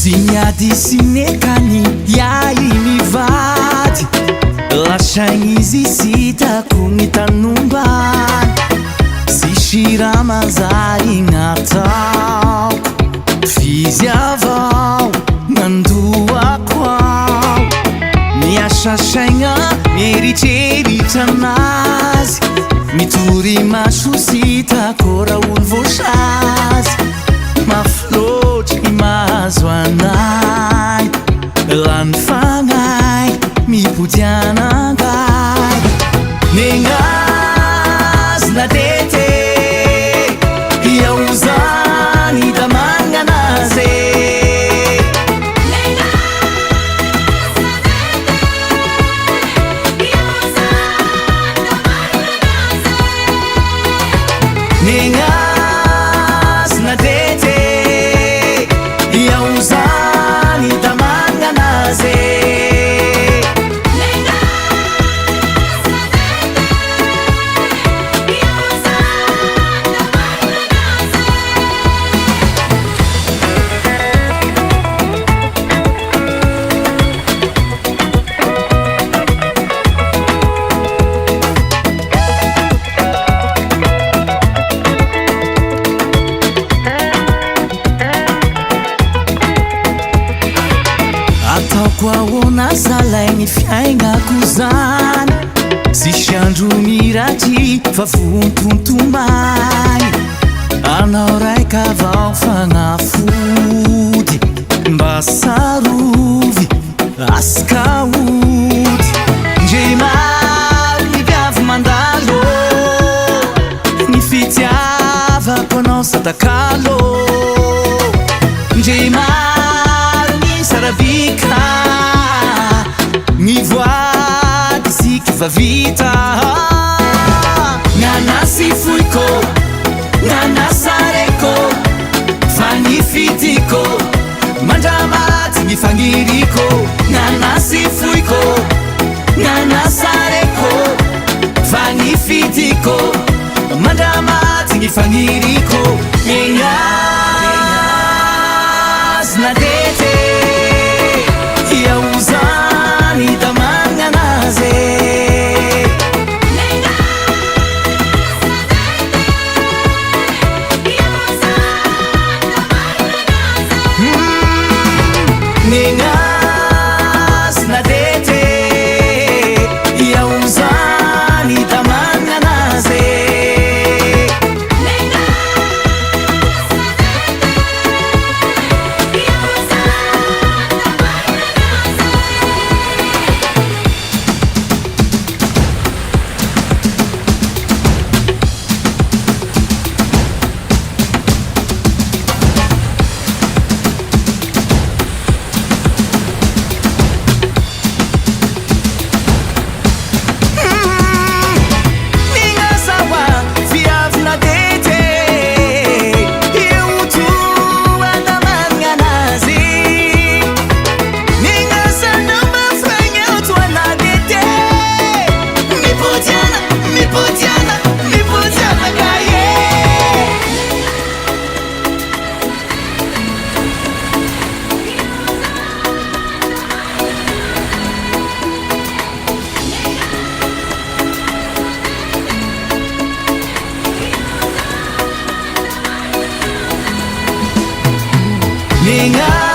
Zignady sy nekany iay mivady lasagny izy sitako ny tanombany sisy raha manjary gn'ataoko fizy avao nandoako ao miasa saigna mieritseritra anazy mitory maso sitako raha olo voasazy mafy loatry mahazo anay lany fagnay mipodiana angay negnazy nadete iaho zany da magnanazy negnazy nadete iaho zany da magnanazy ataoko ahoana zalaigny fiaignako zany sisy andro miratry fa vontontomagny anao raika avao fagnafody mba sarovy askaody ndre maro ny viavy mandalo ny fitiavako anao satakalo ndre maro ny saravika ny voady siky fa vita gnanasy foiko gnanasareko fa ny fitiko mandramaty ny fagniriko gnanasy foiko gnanasareko fa ny fitiko mandramaty ny fagniriko negnazy nadete iaho zany da magnanazy negnazy nadete iaho zany da magnanazy negnazy